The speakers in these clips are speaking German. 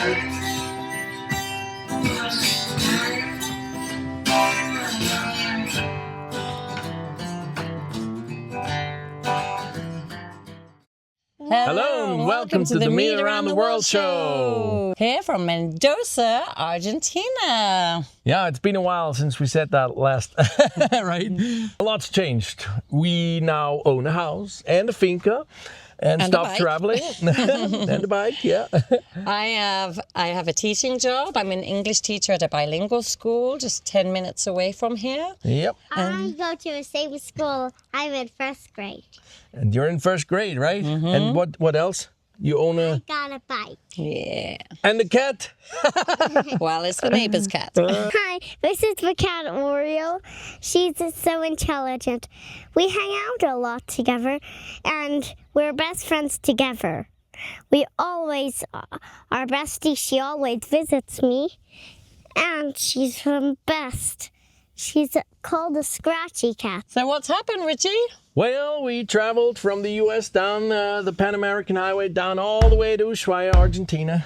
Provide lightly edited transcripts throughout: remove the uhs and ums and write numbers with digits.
Hello and welcome to the Meet Around the World show. Here from Mendoza, Argentina. Yeah, it's been a while since we said that last, right? A lot's changed. We now own a house and a finca and stop traveling. And a bike, yeah. I have a teaching job. I'm an English teacher at a bilingual school just 10 minutes away from here. Yep. I go to the same school. I'm in first grade. And you're in first grade, right? And what else? You own I got a bike. Yeah. And the cat? Well, it's the neighbor's cat. Hi, this is the cat Oreo. She's so intelligent. We hang out a lot together, and we're best friends together. We always are besties. She always visits me, and she's the best. She's called a Scratchy Cat. So what's happened, Richie? Well, we traveled from the U.S. down the Pan American Highway, down all the way to Ushuaia, Argentina.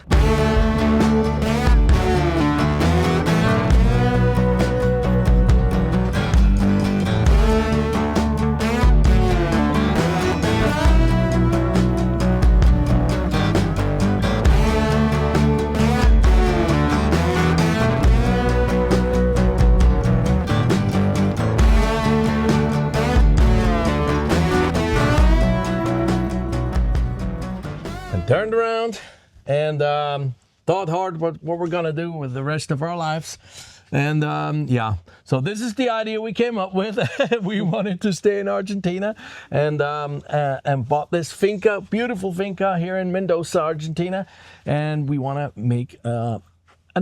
Turned around and thought hard what we're gonna do with the rest of our lives. And yeah, so this is the idea we came up with. We wanted to stay in Argentina and bought this finca, beautiful finca here in Mendoza, Argentina. And we want to make an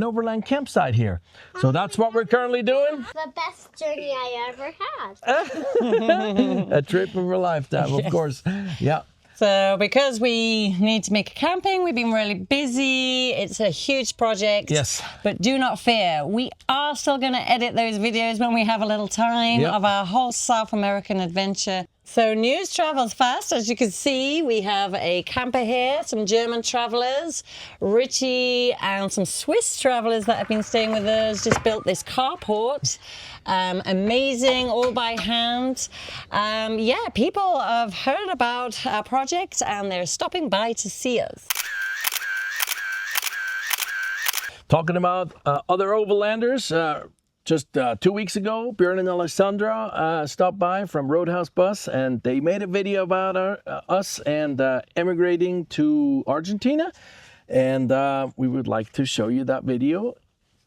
overland campsite here. So that's what we're currently doing. The best journey I ever had. A trip of a lifetime, of course. Yeah. So because we need to make a camping, we've been really busy. It's a huge project. Yes. But do not fear. We are still going to edit those videos when we have a little time of our whole South American adventure. So news travels fast. As you can see, we have a camper here, some German travelers, Richie and some Swiss travelers that have been staying with us, just built this carport. Amazing, all by hand. Yeah, people have heard about our project and they're stopping by to see us. Talking about other overlanders, just 2 weeks ago, Björn and Alessandra stopped by from Roadhouse Bus, and they made a video about us and emigrating to Argentina. And we would like to show you that video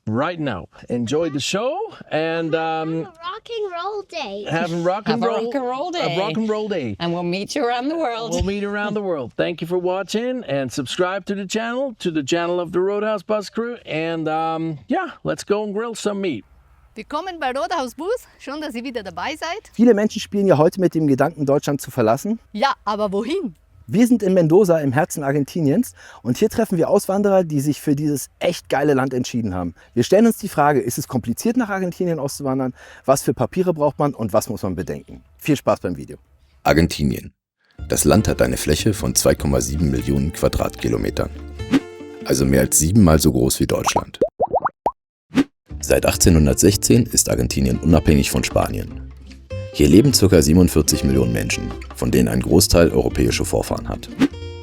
right now. Enjoy the show and Have a rock and roll day. have a rock and roll day. A rock and roll day. And we'll meet you around the world. We'll meet around the world. Thank you for watching and subscribe to the channel of the Roadhouse Bus crew. And yeah, let's go and grill some meat. Willkommen bei Roadhouse Bus. Schön, dass ihr wieder dabei seid. Viele Menschen spielen ja heute mit dem Gedanken, Deutschland zu verlassen. Ja, aber wohin? Wir sind in Mendoza im Herzen Argentiniens und hier treffen wir Auswanderer, die sich für dieses echt geile Land entschieden haben. Wir stellen uns die Frage, ist es kompliziert nach Argentinien auszuwandern? Was für Papiere braucht man und was muss man bedenken? Viel Spaß beim Video. Argentinien. Das Land hat eine Fläche von 2,7 Millionen Quadratkilometern. Also mehr als 7-mal so groß wie Deutschland. Seit 1816 ist Argentinien unabhängig von Spanien. Hier leben ca. 47 Millionen Menschen, von denen ein Großteil europäische Vorfahren hat.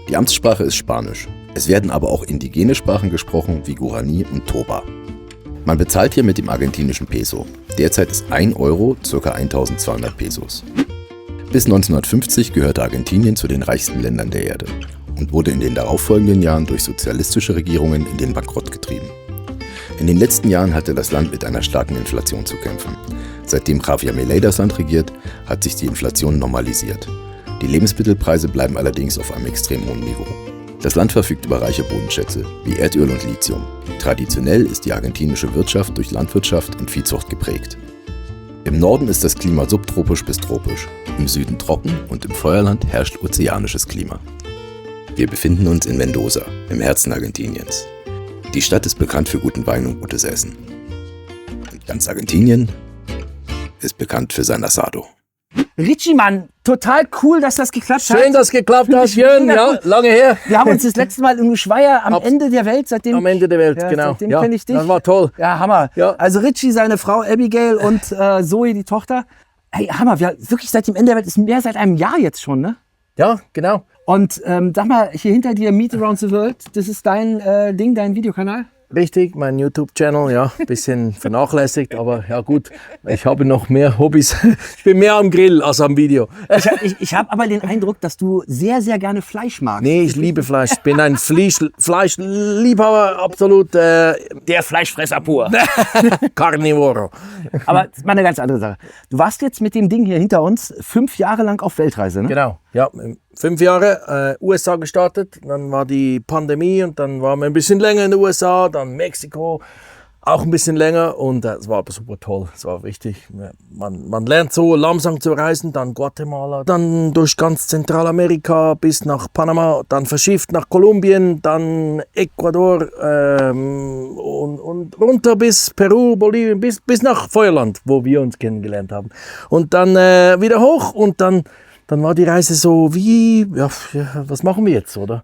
Die Amtssprache ist Spanisch. Es werden aber auch indigene Sprachen gesprochen wie Guarani und Toba. Man bezahlt hier mit dem argentinischen Peso. Derzeit ist 1 Euro ca. 1200 Pesos. Bis 1950 gehörte Argentinien zu den reichsten Ländern der Erde und wurde in den darauffolgenden Jahren durch sozialistische Regierungen in den Bankrott getrieben. In den letzten Jahren hatte das Land mit einer starken Inflation zu kämpfen. Seitdem Javier Milei das Land regiert, hat sich die Inflation normalisiert. Die Lebensmittelpreise bleiben allerdings auf einem extrem hohen Niveau. Das Land verfügt über reiche Bodenschätze, wie Erdöl und Lithium. Traditionell ist die argentinische Wirtschaft durch Landwirtschaft und Viehzucht geprägt. Im Norden ist das Klima subtropisch bis tropisch, im Süden trocken und im Feuerland herrscht ozeanisches Klima. Wir befinden uns in Mendoza, im Herzen Argentiniens. Die Stadt ist bekannt für guten Wein und gutes Essen. Und ganz Argentinien ist bekannt für sein Asado. Richie, Mann, total cool, dass das geklappt hat. Schön, dass es geklappt hat, Jörn. Ja, lange her. Wir haben uns das letzte Mal in Ushuaia am Ende der Welt, seitdem... Am Ende der Welt, Ja, genau. seitdem kenn ich dich. Das war toll. Ja, Hammer. Ja. Also Richie, seine Frau Abigail und Zoe, die Tochter. Hey, Hammer, wir wirklich seit dem Ende der Welt, ist mehr seit einem Jahr jetzt schon, ne? Ja, genau. Und sag mal, hier hinter dir Meet Around the World, das ist dein Ding, dein Videokanal? Richtig, mein YouTube-Channel, ja, ein bisschen vernachlässigt, aber ja gut, ich habe noch mehr Hobbys. Ich bin mehr am Grill als am Video. Ich habe aber den Eindruck, dass du sehr, sehr gerne Fleisch magst. Nee, ich liebe Fleisch. Ich bin ein Fleischliebhaber, absolut. Der Fleischfresser pur. Carnivoro. Aber das ist mal eine ganz andere Sache. Du warst jetzt mit dem Ding hier hinter uns 5 Jahre lang auf Weltreise, ne? Genau, ja. 5 Jahre USA gestartet, dann war die Pandemie und dann waren wir ein bisschen länger in den USA, dann Mexiko, auch ein bisschen länger und es war aber super toll, es war wichtig. Man lernt so langsam zu reisen, dann Guatemala, dann durch ganz Zentralamerika bis nach Panama, dann verschifft nach Kolumbien, dann Ecuador und runter bis Peru, Bolivien, bis nach Feuerland, wo wir uns kennengelernt haben. Und dann wieder hoch und dann war die Reise so wie, ja, was machen wir jetzt, oder?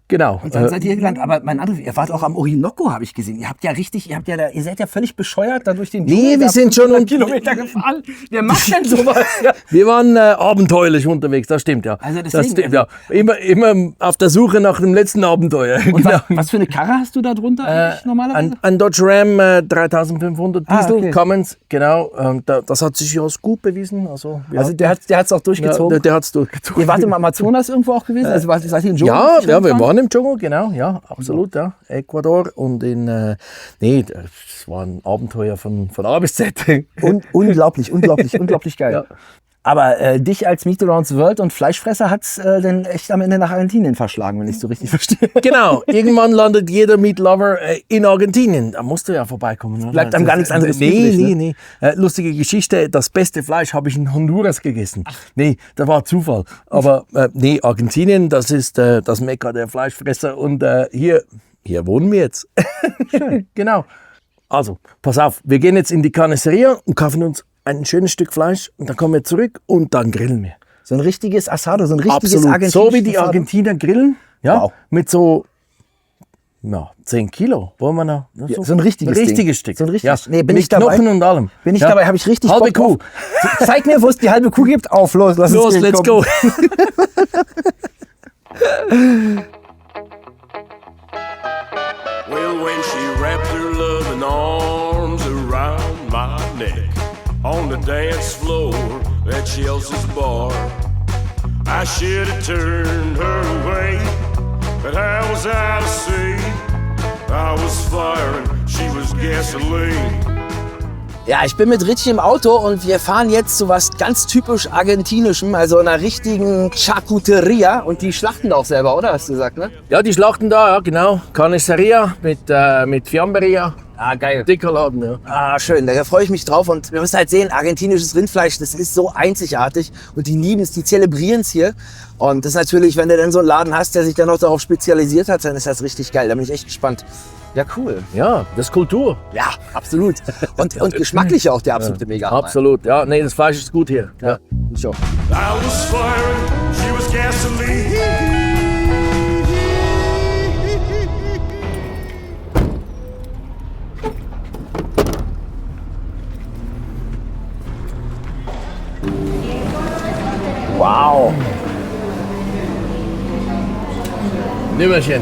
Genau. Und dann seid ihr gelandet, aber mein anderes, ihr wart auch am Orinoco, habe ich gesehen. Ihr seid ja völlig bescheuert da durch den Nee, wir sind schon 500 Kilometer gefahren. Wer macht denn sowas? Ja. Wir waren abenteuerlich unterwegs, das stimmt, ja. Also deswegen, das stimmt, ja. Immer auf der Suche nach dem letzten Abenteuer. Und Genau. was für eine Karre hast du da drunter eigentlich normalerweise? Ein Dodge Ram 3500 Diesel, okay. Cummins, genau. Das hat sich ja als gut bewiesen. Also Der hat's auch durchgezogen. ja, der hat es durchgezogen. Ihr wart im Amazonas irgendwo auch gewesen? Also seid ihr im Dschungel? Ja, wir waren im Dschungel, genau, ja, absolut, ja. Ecuador und nee, es war ein Abenteuer von A bis Z. Unglaublich geil. Ja. Aber dich als Meet Around the World und Fleischfresser hat's denn echt am Ende nach Argentinien verschlagen, wenn ich so richtig verstehe. Genau, irgendwann landet jeder Meat Lover in Argentinien. Da musst du ja vorbeikommen. Oder? Bleibt einem gar nichts anderes Nee, übrig, ne? nee. Lustige Geschichte, das beste Fleisch habe ich in Honduras gegessen. Nee, das war Zufall. Aber nee, Argentinien, das ist das Mekka der Fleischfresser. Und hier wohnen wir jetzt. Genau. Also, pass auf, wir gehen jetzt in die Carniceria und kaufen uns ein schönes Stück Fleisch und dann kommen wir zurück und dann grillen wir. So ein richtiges Asado, so ein richtiges Absolut. argentinisches So wie die Asado. Argentinier grillen, ja, Wow. mit so 10 Kilo. Wollen wir noch? Ja, so ein richtiges Stück. So ein richtiges- Ja, Nee, bin mit ich dabei? Knochen und allem. Bin ich ja. dabei, habe ich richtig Halbe Bock Kuh. drauf. Zeig mir, wo es die halbe Kuh gibt. Auf, los, lass Los, uns let's kommen. go. Well, when she wrapped her loving arms around my neck on the dance floor at Chelsea's bar, I should have turned her away, but I was out of sea. I was fire and she was gasoline. Ja, ich bin mit Richie im Auto und wir fahren jetzt zu was ganz typisch Argentinischem, also einer richtigen Charcuteria. Und die schlachten da auch selber, oder? Hast du gesagt, ne? Ja, die schlachten da, ja, genau. Carniceria mit Fiamberia. Ah, geil. Dicker Laden, ja. Ah, schön, da freue ich mich drauf. Und wir müssen halt sehen, argentinisches Rindfleisch, das ist so einzigartig. Und die lieben es, die zelebrieren es hier. Und das ist natürlich, wenn du dann so einen Laden hast, der sich dann auch darauf spezialisiert hat, dann ist das richtig geil. Da bin ich echt gespannt. Ja, cool. Ja, das ist Kultur. Ja, absolut. Und geschmacklich auch der absolute Mega. Absolut, ja. Nee, das Fleisch ist gut hier. Ja. So. I was fire and she was gasoline. Wow. Nimmerchen.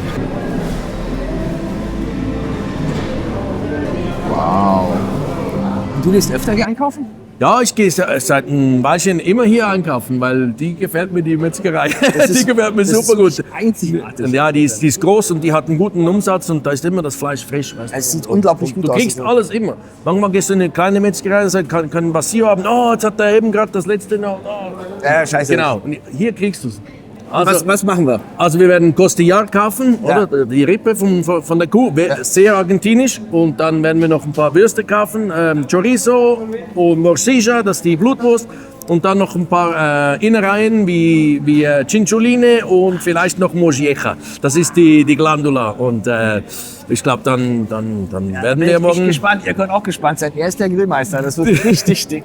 Und du gehst öfter hier einkaufen? Ja, ich gehe seit ein Weilchen immer hier einkaufen, weil die gefällt mir, die Metzgerei. Die gefällt mir super gut. Einzigartig. Und ja, die ist groß und die hat einen guten Umsatz und da ist immer das Fleisch frisch. Weißt du? Es sieht unglaublich gut Du aus. kriegst alles immer. Manchmal gehst du in eine kleine Metzgerei und sagst, kann Basio haben. Oh, jetzt hat er eben gerade das letzte noch. Oh. Ja, scheiße. Genau, und hier kriegst du es. Also, Was machen wir? also wir werden Costillar kaufen, Ja. oder? Die Rippe von der Kuh, sehr argentinisch. Und dann werden wir noch ein paar Würste kaufen, Chorizo und Morcilla, das ist die Blutwurst. Und dann noch ein paar Innereien wie Cincioline und vielleicht noch Molleja. Das ist die Glandula. Und ich glaube, dann werden wir Bin ich morgen... gespannt. Ihr könnt auch gespannt sein. Er ist der Grillmeister. Das wird richtig dick.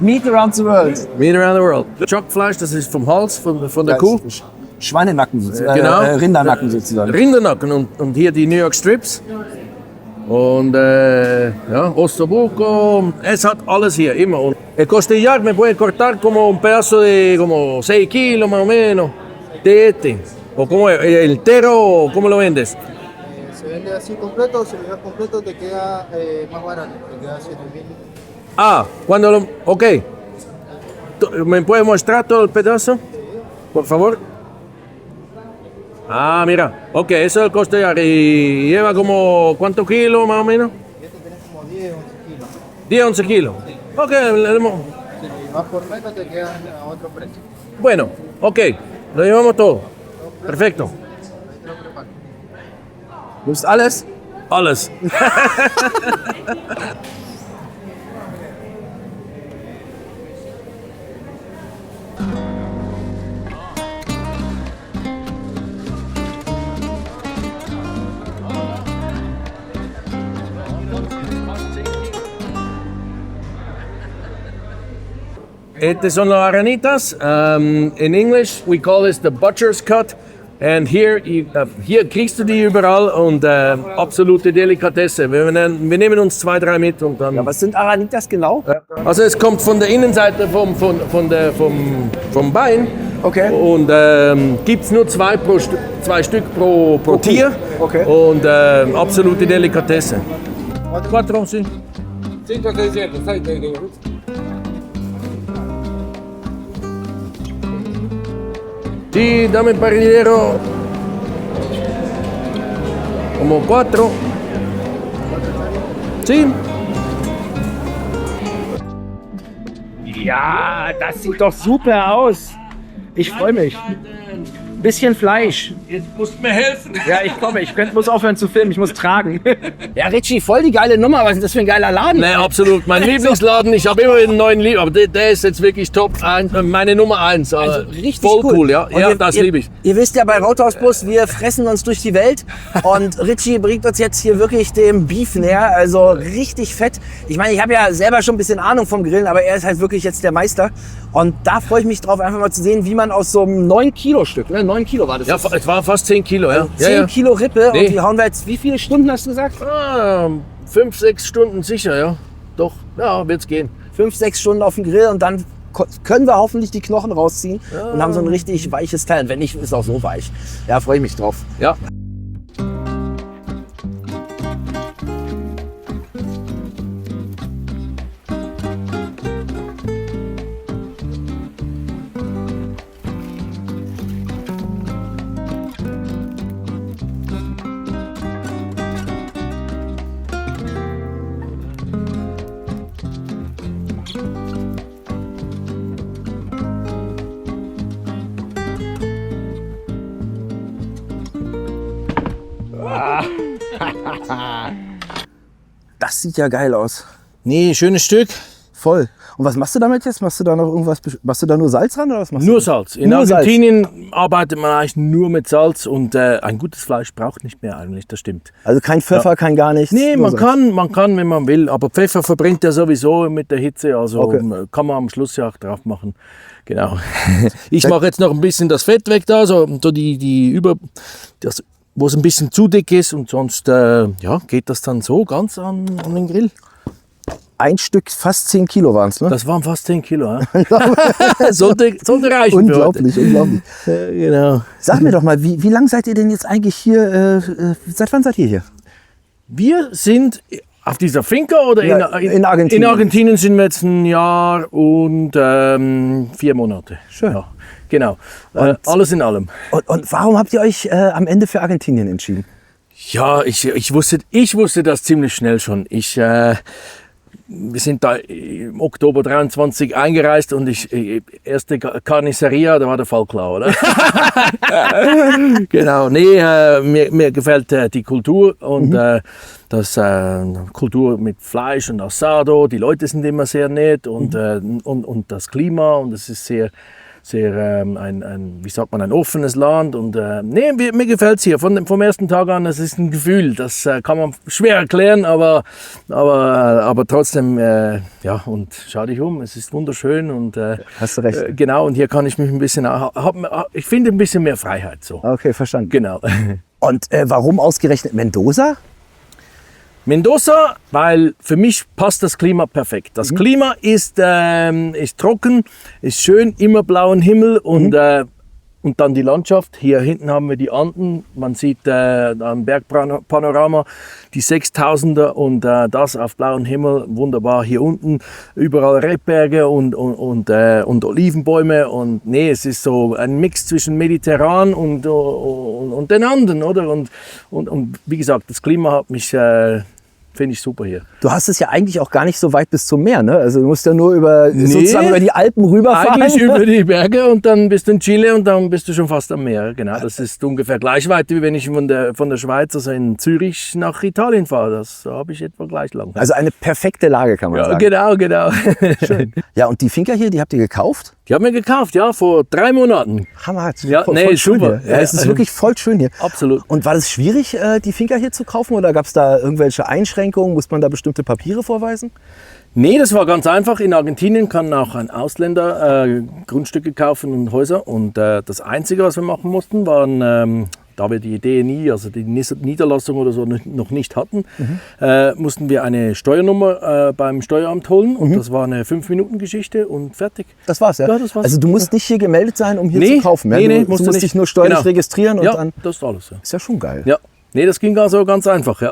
Meat around the world. Meat around the world. Chockfleisch, das ist vom Hals, von der Kuh. Schweinenacken sozusagen. Genau. Rindernacken sozusagen. Rindernacken und hier die New York Strips. Und ja, Ossobuco, es hat alles hier, immer. Und el costillar me puede cortar como un pedazo de como 6 kilos más o menos de este. O como entero, o ¿cómo lo vendes? Se vende así completo, si lo llevas completo te queda más barato, te queda 7.000. Ah, cuando lo... Ok. ¿Me puede mostrar todo el pedazo? Por favor. Ah, mira. Ok, eso es el costillar. ¿Y lleva como cuántos kilos más o menos? Este tenés como 10, 11 kilos. 10, 11 kilos. Ok, le demos... Si lo llevas por menos te quedan a otro precio. Bueno, ok. Lo llevamos todo. Perfecto. Nimmst alles? Alles. Estos son los aranitas. In English we call this the butcher's cut. And here kriegst du die überall und absolute Delikatesse. Wir nehmen uns 2, 3 mit und dann. Ja, was sind Aranitas genau? Also es kommt von der Innenseite vom Bein. Okay. Und gibt es nur 2 Stück pro Tier. Okay. Und absolute Delikatesse. 4, sì. Sì, dame parrillero. Como 4. Sí. Ja, das sieht doch super aus. Ich freue mich. Bisschen Fleisch. Jetzt musst du mir helfen. Ja, ich komme. Muss aufhören zu filmen. Ich muss tragen. Ja, Richie, voll die geile Nummer. Was ist das für ein geiler Laden? Nee, absolut. Mein Lieblingsladen. Ich habe immer einen neuen Lieb, aber der ist jetzt wirklich top. Meine Nummer 1. Also richtig voll cool, ja. Ja, das liebe ich. Ihr wisst ja bei Rothausbus, wir fressen uns durch die Welt. Und Richie bringt uns jetzt hier wirklich dem Beef näher. Also richtig fett. Ich meine, ich habe ja selber schon ein bisschen Ahnung vom Grillen, aber er ist halt wirklich jetzt der Meister. Und da freue ich mich drauf, einfach mal zu sehen, wie man aus so einem 9-Kilo-Stück, ne? 9 Kilo war das. Ja, es war fast 10 Kilo, ja. 10 Kilo Rippe. Nee. Und die hauen wir jetzt, wie viele Stunden hast du gesagt? 5, 6 Stunden sicher, ja. Doch, ja, wird's gehen. 5, 6 Stunden auf dem Grill und dann können wir hoffentlich die Knochen rausziehen und haben so ein richtig weiches Teil. Und wenn nicht, ist es auch so weich. Ja, freue ich mich drauf. Ja. Das sieht ja geil aus. Nee, schönes Stück. Voll. Und was machst du damit jetzt? Machst du da noch irgendwas? Machst du da nur Salz ran oder was machst Nur du? Salz. In Nur Argentinien arbeitet man eigentlich nur mit Salz und ein gutes Fleisch braucht nicht mehr eigentlich, das stimmt. Also kein Pfeffer, kein gar nichts? Nee, nur man Salz. kann, wenn man will, aber Pfeffer verbrennt ja sowieso mit der Hitze, also Okay. kann man am Schluss ja auch drauf machen. Genau. Ich mache jetzt noch ein bisschen das Fett weg da, so wo es ein bisschen zu dick ist und sonst geht das dann so ganz an den Grill. Ein Stück, fast 10 Kilo waren es, ne? Das waren fast 10 Kilo. Ja? sollte reichen. Unglaublich, unglaublich. Genau. Sag mir doch mal, wie lange seid ihr denn jetzt eigentlich hier? Seit wann seid ihr hier? Wir sind auf dieser Finca oder Ja, in Argentinien. In Argentinien sind wir jetzt ein Jahr und 4 Monate. Schön. Ja, genau. Und- Alles in allem. Und warum habt ihr euch am Ende für Argentinien entschieden? Ja, ich wusste das ziemlich schnell schon. Wir sind da im Oktober 23 eingereist und erste Carniceria, da war der Fall klar, oder? Genau, nee, mir gefällt die Kultur und das Kultur mit Fleisch und Asado. Die Leute sind immer sehr nett und das Klima und es ist sehr wie sagt man, ein offenes Land. Und mir gefällt es hier vom ersten Tag an. Es ist ein Gefühl, das kann man schwer erklären, aber trotzdem, ja, und schau dich um, es ist wunderschön. Und, Hast du recht. Genau, und hier kann ich mich ein bisschen, ich finde ein bisschen mehr Freiheit. So. Okay, verstanden. Genau. Und warum ausgerechnet Mendoza? Mendoza, weil für mich passt das Klima perfekt. Das Klima ist trocken, ist schön, immer blauen Himmel und dann die Landschaft. Hier hinten haben wir die Anden, man sieht am Bergpanorama die 6000er und das auf blauem Himmel, wunderbar. Hier unten überall Rebberge und Olivenbäume und nee, es ist so ein Mix zwischen mediterran und den Anden, oder? Und wie gesagt, das Klima hat mich finde ich super hier. Du hast es ja eigentlich auch gar nicht so weit bis zum Meer, ne? Also du musst ja nur sozusagen über die Alpen rüberfahren. Eigentlich über die Berge und dann bist du in Chile und dann bist du schon fast am Meer. Genau, das ist ungefähr gleich weit, wie wenn ich von der Schweiz, also in Zürich nach Italien fahre. Das habe ich etwa gleich lang. Also eine perfekte Lage, kann man sagen. Genau. Schön. Ja, und die Finca hier, die habt ihr gekauft? Die haben wir gekauft, ja, vor 3 Monaten. Hammer. Ja, voll nee, schön super. hier. Ja, es ist wirklich voll schön hier. Absolut. Und war das schwierig, die Finca hier zu kaufen oder gab es da irgendwelche Einschränkungen? Muss man da bestimmte Papiere vorweisen? Nee, das war ganz einfach. In Argentinien kann auch ein Ausländer Grundstücke kaufen und Häuser. Und das Einzige, was wir machen mussten, waren, da wir die DNI, also die Niederlassung oder so noch nicht hatten, mussten wir eine Steuernummer beim Steueramt holen. Und das war eine 5-Minuten-Geschichte und fertig. Das war's, ja? Ja, das war's. Also du musst nicht hier gemeldet sein, um hier zu kaufen. Ja? Nee, du musst dich nur steuerlich registrieren und ja, dann... das ist alles. Ja. Ist ja schon geil. Ja. Nee, das ging also ganz einfach, ja.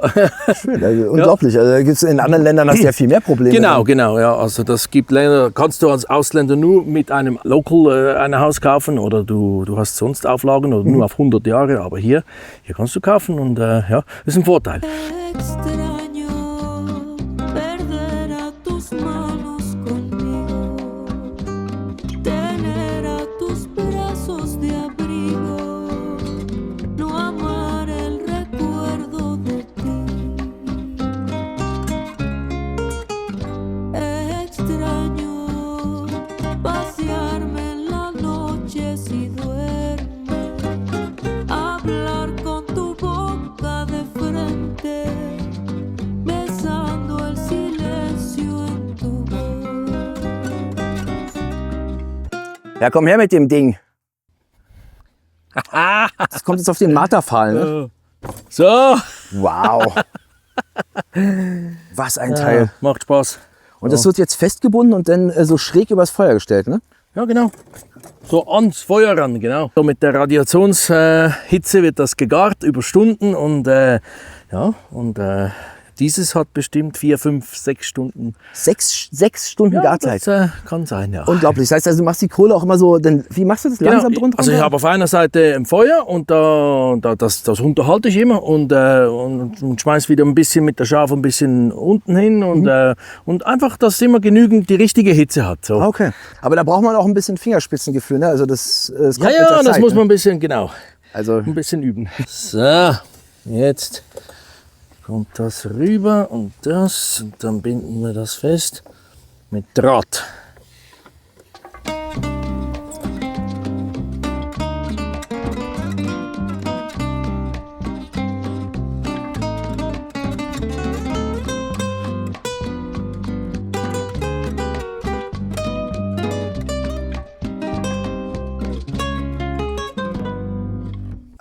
Schön, also unglaublich. Also gibt's in anderen Ländern hast du ja viel mehr Probleme. Genau, ja. Also das gibt Länder, kannst du als Ausländer nur mit einem Local ein Haus kaufen oder du hast sonst Auflagen oder nur auf 100 Jahre, aber hier kannst du kaufen und ja, ist ein Vorteil. Ja, komm her mit dem Ding. Das kommt jetzt auf den Marterpfahl, ne? So. Wow. Was ein Teil. Macht Spaß. Und das wird jetzt festgebunden und dann so schräg übers Feuer gestellt, ne? Ja, genau. So ans Feuer ran, genau. So mit der Radiationshitze wird das gegart über Stunden und dieses hat bestimmt 4, 5, 6 Stunden. 6 Stunden Garzeit? Das kann sein, ja. Unglaublich. Das heißt also, du machst die Kohle auch immer so, wie machst du das langsam drunter? Also ich habe auf einer Seite ein Feuer und das unterhalte ich immer und schmeiß wieder ein bisschen mit der Schafe ein bisschen unten hin und einfach, dass es immer genügend die richtige Hitze hat. So. Okay. Aber da braucht man auch ein bisschen Fingerspitzengefühl, ne? Also das kommt mit der das Zeit, muss man ein bisschen, genau, also ein bisschen üben. So, jetzt kommt das rüber und dann binden wir das fest mit Draht.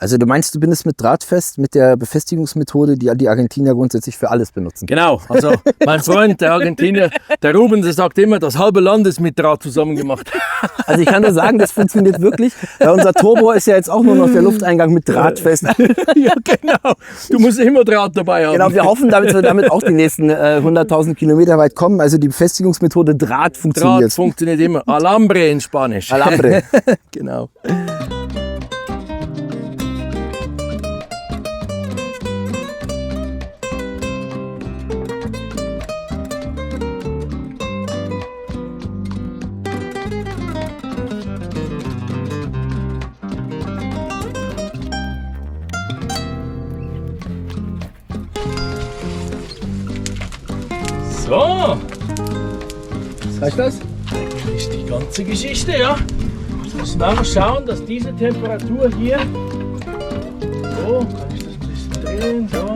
Also du meinst, du bindest mit Draht fest, mit der Befestigungsmethode, die die Argentinier grundsätzlich für alles benutzen? Genau, also mein Freund, der Argentinier, der Ruben, der sagt immer, das halbe Land ist mit Draht zusammengemacht. Also ich kann nur sagen, das funktioniert wirklich. Unser Turbo ist ja jetzt auch nur noch der Lufteingang mit Draht fest. Ja, genau. Du musst immer Draht dabei haben. Genau, wir hoffen, dass wir damit auch die nächsten 100.000 Kilometer weit kommen. Also die Befestigungsmethode Draht funktioniert. Draht funktioniert immer. Alambre in Spanisch. Alambre. Genau. So. Reicht das? Das ist die ganze Geschichte, ja. müssen wir mal schauen, dass diese Temperatur hier, so, kann ich das ein bisschen drehen, so.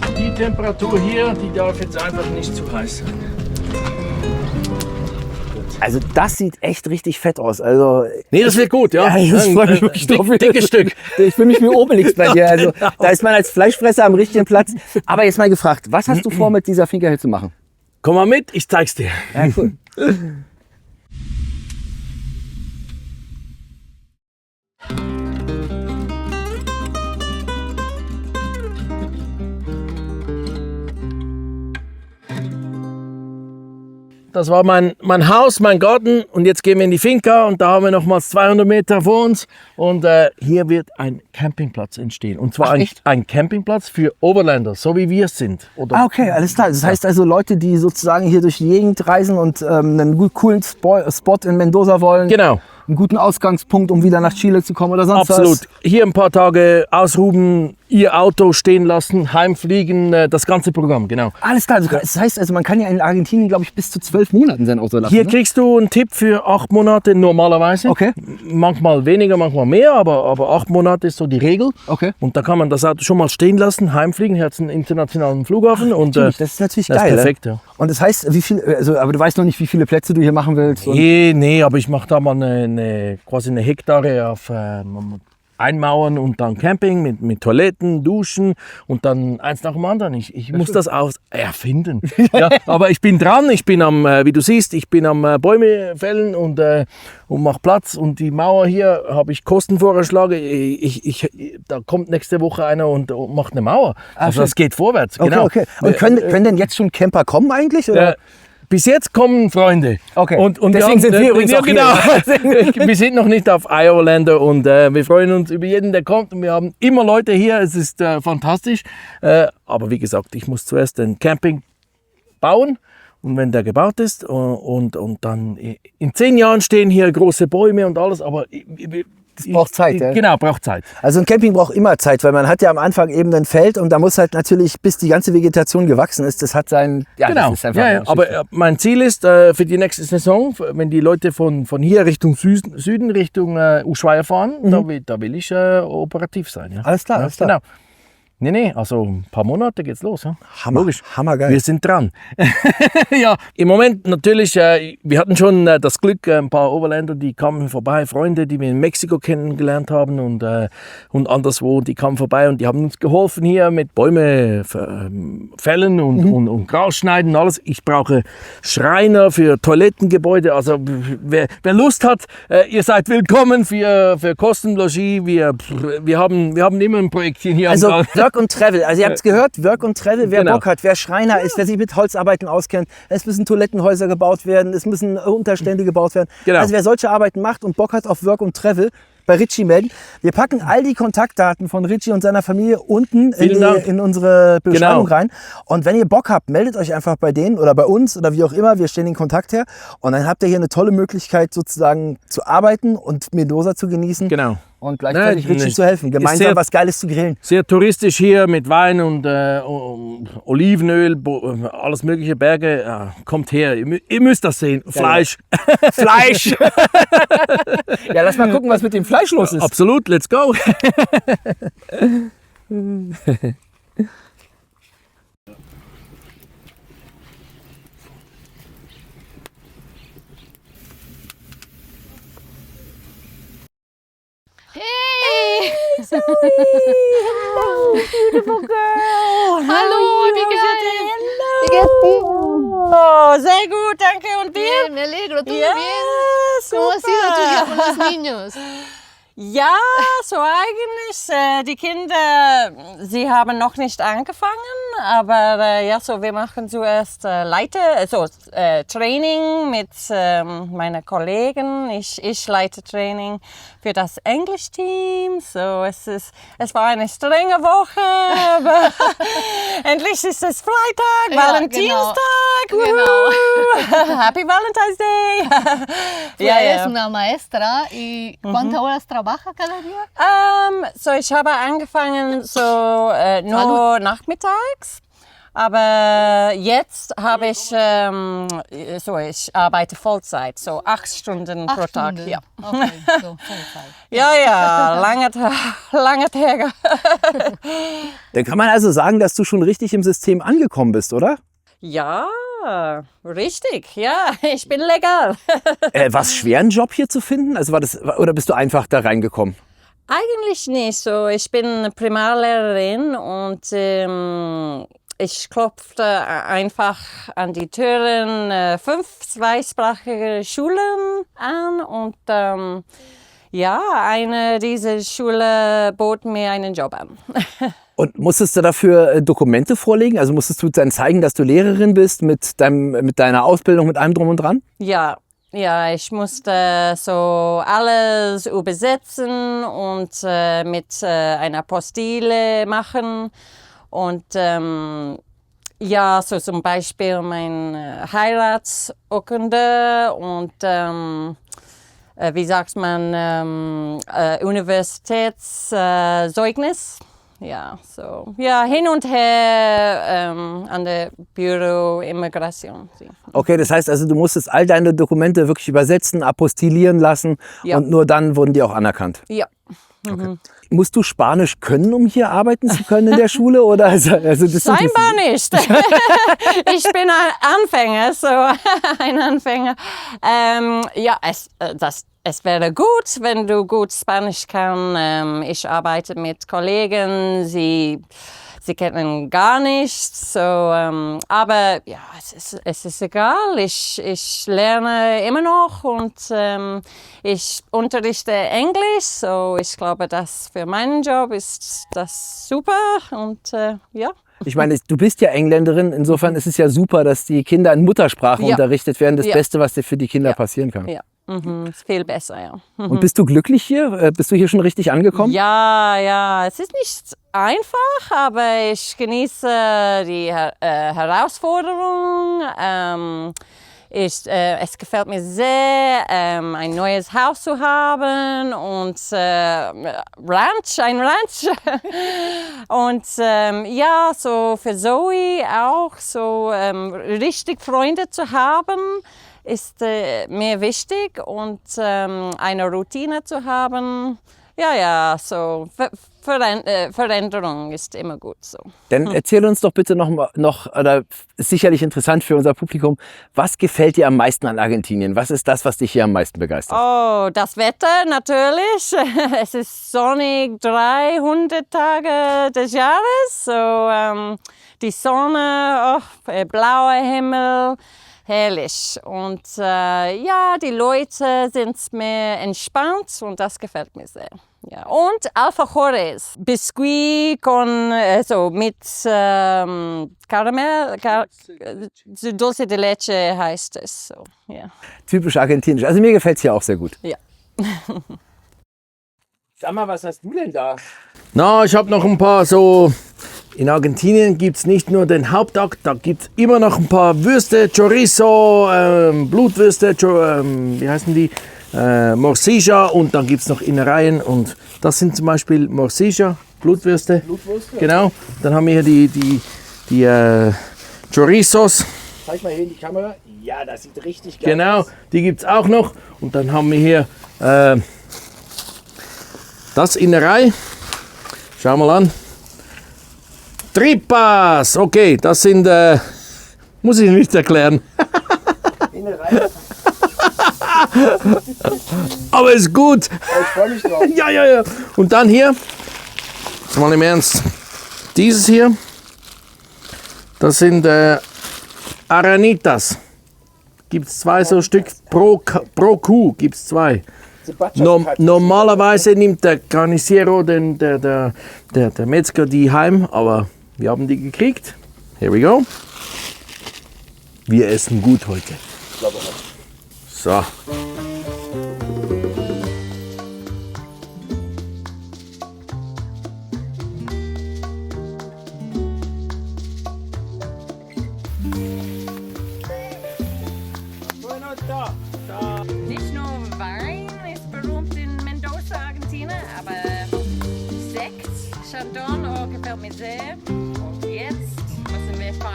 Also die Temperatur hier, die darf jetzt einfach nicht zu heiß sein. Also das sieht echt richtig fett aus. Also Nee, das wird gut, ja. ja, das freut mich wirklich drauf. Dickes Stück. Ich fühle mich wie Obelix bei dir. Also da ist man als Fleischfresser am richtigen Platz. Aber jetzt mal gefragt, was hast du vor, mit dieser Finkerhill zu machen? Komm mal mit, ich zeig's dir. Ja, cool. Das war mein Haus, mein Garten und jetzt gehen wir in die Finca und da haben wir nochmals 200 Meter vor uns und hier wird ein Campingplatz entstehen. Und zwar ein Campingplatz für Overlander, so wie wir es sind. Oder Okay, alles klar. Das heißt also Leute, die sozusagen hier durch die Gegend reisen und einen coolen Spot in Mendoza wollen. Genau. Einen guten Ausgangspunkt, um wieder nach Chile zu kommen oder sonst Absolut. was. Hier ein paar Tage ausruhen, ihr Auto stehen lassen, heimfliegen, das ganze Programm, genau. Alles klar. Das heißt also, man kann ja in Argentinien, glaube ich, bis zu 12 Monaten sein Auto lassen. Hier ne? kriegst du einen Tipp für 8 Monate normalerweise. Okay. Manchmal weniger, manchmal mehr, aber 8 Monate ist so die Regel. Okay. Und da kann man das Auto schon mal stehen lassen, heimfliegen. Hier hat es einen internationalen Flughafen. Und, Natürlich, das ist natürlich das geil. ist perfekt, ja. Und das heißt, wie viel, also, aber du weißt noch nicht, wie viele Plätze du hier machen willst. Und Nee, aber ich mache da mal quasi eine Hektare auf einmauern und dann Camping mit Toiletten, Duschen und dann eins nach dem anderen. Ich muss das erfinden. Ja, aber ich bin dran, ich bin wie du siehst, ich bin am Bäume fällen und mache Platz und die Mauer hier habe ich Kostenvoranschläge. Da kommt nächste Woche einer und macht eine Mauer. Also das geht vorwärts. okay, Genau. okay. Und können denn jetzt schon Camper kommen eigentlich? Oder? Bis jetzt kommen Freunde. Okay. Und Deswegen sind wir übrigens ja, auch hier. genau. Wir sind noch nicht auf Overlander und wir freuen uns über jeden, der kommt. Und wir haben immer Leute hier. Es ist fantastisch. Aber wie gesagt, ich muss zuerst den Camping bauen. Und wenn der gebaut ist und dann in 10 Jahren stehen hier große Bäume und alles. Aber Das braucht Zeit, ja? Genau, braucht Zeit. Also ein Camping braucht immer Zeit, weil man hat ja am Anfang eben ein Feld und da muss halt natürlich, bis die ganze Vegetation gewachsen ist, das hat sein... Ja, Genau, das ist einfach ja. Aber mein Ziel ist für die nächste Saison, wenn die Leute von hier Richtung Süden, Richtung Ushuaia fahren, da will ich operativ sein. Ja. Alles klar, alles klar. Genau. Nee, also ein paar Monate geht's los. Ja. Hammer, Logisch. hammergeil. Wir sind dran. Ja, im Moment natürlich, wir hatten schon das Glück, ein paar Overländer, die kamen vorbei, Freunde, die wir in Mexiko kennengelernt haben und anderswo, die kamen vorbei und die haben uns geholfen hier mit Bäume fällen und Gras schneiden, alles. Ich brauche Schreiner für Toilettengebäude, also wer Lust hat, ihr seid willkommen für Kostenlogis. Wir haben immer ein Projektchen hier. Also am Work und Travel, also ihr habt es gehört, Work und Travel, wer Genau. Bock hat, wer Schreiner ist, wer sich mit Holzarbeiten auskennt, es müssen Toilettenhäuser gebaut werden, es müssen Unterstände gebaut werden. Genau. Also wer solche Arbeiten macht und Bock hat auf Work und Travel, bei Richie melden. Wir packen all die Kontaktdaten von Richie und seiner Familie unten in unsere Beschreibung rein. Und wenn ihr Bock habt, meldet euch einfach bei denen oder bei uns oder wie auch immer. Wir stellen den Kontakt her. Und dann habt ihr hier eine tolle Möglichkeit sozusagen zu arbeiten und Mendoza zu genießen. Genau. Und gleichzeitig Richie zu helfen, Ist gemeinsam sehr- was Geiles zu grillen. Sehr touristisch hier mit Wein und Olivenöl, alles mögliche Berge. Ja, kommt her, ihr müsst das sehen. Fleisch. Fleisch! Ja, lass mal gucken, was mit dem Fleisch los ist. Absolut, let's go. Hey! Hello, beautiful girl. Hallo, wie geht's? Oh, sehr gut, danke. Und Bien, dir? me alegro. ¿Todo Ja, bien? ¿Cómo ha sido tu día con los niños? Ja, so eigentlich. Die Kinder, sie haben noch nicht angefangen, aber ja, so wir machen zuerst Training mit meinen Kollegen. Ich leite Training für das Englisch-Team. So es war eine strenge Woche, aber endlich ist es Freitag, Ja, Valentinstag. genau. Wuhu. Happy Valentine's Day. Tú eres una maestra y ¿cuántas horas trabaja cada día? So ich habe angefangen nur nachmittags. Aber jetzt habe ich, ich arbeite Vollzeit, so 8 Stunden pro Tag. Ja. Okay, so Vollzeit. Ja, lange Tage. Dann kann man also sagen, dass du schon richtig im System angekommen bist, oder? Ja, richtig. Ja, ich bin legal. War es schwer, einen Job hier zu finden? Also oder bist du einfach da reingekommen? Eigentlich nicht so. Ich bin Primarlehrerin und ich klopfte einfach an die Türen 5 zweisprachige Schulen an und eine dieser Schulen bot mir einen Job an. Und musstest du dafür Dokumente vorlegen? Also musstest du dann zeigen, dass du Lehrerin bist mit deiner Ausbildung, mit allem drum und dran? Ja, ich musste so alles übersetzen und mit einer Apostille machen. Und so zum Beispiel meine Heiratsurkunde und Universitätszeugnis. Ja, so. Ja, hin und her an der Büro Immigration. Okay, das heißt also, du musstest all deine Dokumente wirklich übersetzen, apostillieren lassen und nur dann wurden die auch anerkannt. Ja. Okay. Musst du Spanisch können, um hier arbeiten zu können in der Schule? Oder das Scheinbar nicht. Ich bin ein Anfänger, ein Anfänger. Es wäre gut, wenn du gut Spanisch kannst. Ich arbeite mit Kollegen, sie kennen gar nichts. Aber ja, es ist egal. Ich lerne immer noch und ich unterrichte Englisch. So ich glaube, dass für meinen Job ist das super. Und ja. Ich meine, du bist ja Engländerin. Insofern ist es ja super, dass die Kinder in Muttersprache unterrichtet werden. Das Beste, was dir für die Kinder passieren kann. Ja. Ist viel besser, ja. Und bist du glücklich hier? Bist du hier schon richtig angekommen? Ja, es ist nicht einfach, aber ich genieße die Herausforderung. Es gefällt mir sehr, ein neues Haus zu haben und ein Ranch. Und so für Zoe auch, so richtig Freunde zu haben, ist mir wichtig und eine Routine zu haben. So Veränderung ist immer gut so. Dann erzähl uns doch bitte noch, oder ist sicherlich interessant für unser Publikum, was gefällt dir am meisten an Argentinien? Was ist das, was dich hier am meisten begeistert? Oh, das Wetter natürlich. Es ist sonnig 300 Tage des Jahres. So, die Sonne, blauer Himmel. Herrlich. Und die Leute sind mehr entspannt und das gefällt mir sehr. Ja. Und Alfajores, Biscuit mit Karamell, Dulce de Leche heißt es. So. Ja. Typisch argentinisch. Also mir gefällt es hier auch sehr gut. Ja. Sag mal, was hast du denn da? Ich habe noch ein paar so. In Argentinien gibt es nicht nur den Hauptakt, da gibt es immer noch ein paar Würste, Chorizo, Blutwürste, wie heißen die? Morcilla und dann gibt es noch Innereien und das sind zum Beispiel Morcilla, Blutwürste. Genau. Dann haben wir hier die Chorizos. Zeig mal hier in die Kamera. Ja, das sieht richtig geil aus. Genau, die gibt es auch noch. Und dann haben wir hier das Innerei. Schau mal an. Tripas, okay, das sind, muss ich nicht erklären. Aber ist gut. Ich freue mich drauf. Ja. Und dann hier, jetzt mal im Ernst, dieses hier, das sind Aranitas. Gibt es 2 so Stück pro Kuh, gibt es 2. Normalerweise nimmt der Carnicero, der Metzger, die heim, aber wir haben die gekriegt. Here we go. Wir essen gut heute. So. Nicht nur Wein ist berühmt in Mendoza, Argentinien, aber Sekt, Chardonnay gefällt mir sehr. Und jetzt müssen wir feiern.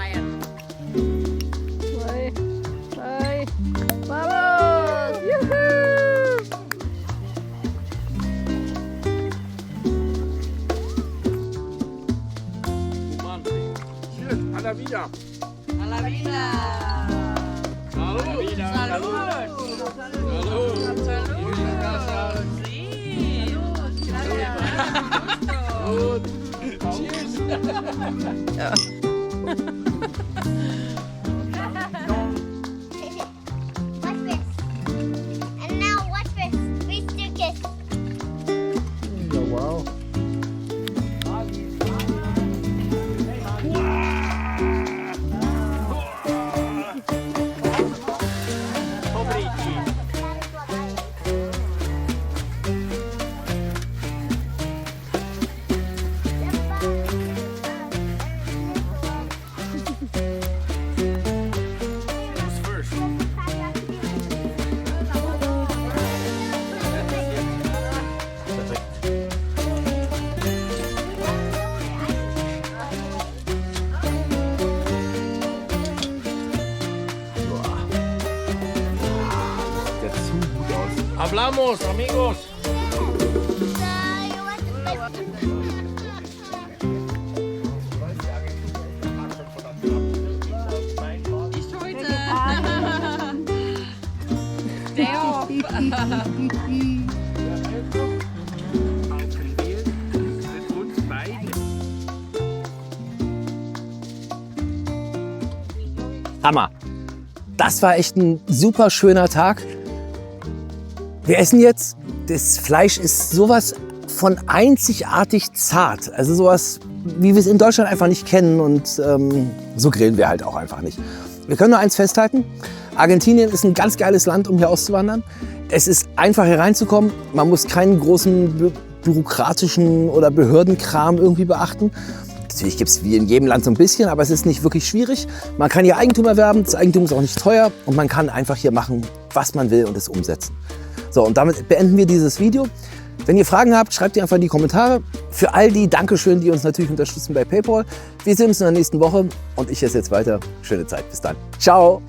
A la vida. A la vida. Salud. Salud. Salud. Sí. Salud. Cheers. Watch this. And now watch this. We still kiss. Ja, wow. Sieht zu gut aus. Hablamos, amigos. Hammer. Das war echt ein super schöner Tag. Wir essen jetzt. Das Fleisch ist sowas von einzigartig zart. Also sowas, wie wir es in Deutschland einfach nicht kennen. Und so grillen wir halt auch einfach nicht. Wir können nur eins festhalten. Argentinien ist ein ganz geiles Land, um hier auszuwandern. Es ist einfach hier reinzukommen. Man muss keinen großen bürokratischen oder Behördenkram irgendwie beachten. Natürlich gibt es wie in jedem Land so ein bisschen, aber es ist nicht wirklich schwierig. Man kann hier Eigentum erwerben, das Eigentum ist auch nicht teuer und man kann einfach hier machen, was man will und es umsetzen. So, und damit beenden wir dieses Video. Wenn ihr Fragen habt, schreibt die einfach in die Kommentare. Für all die Dankeschön, die uns natürlich unterstützen bei PayPal. Wir sehen uns in der nächsten Woche und ich esse jetzt weiter. Schöne Zeit, bis dann. Ciao!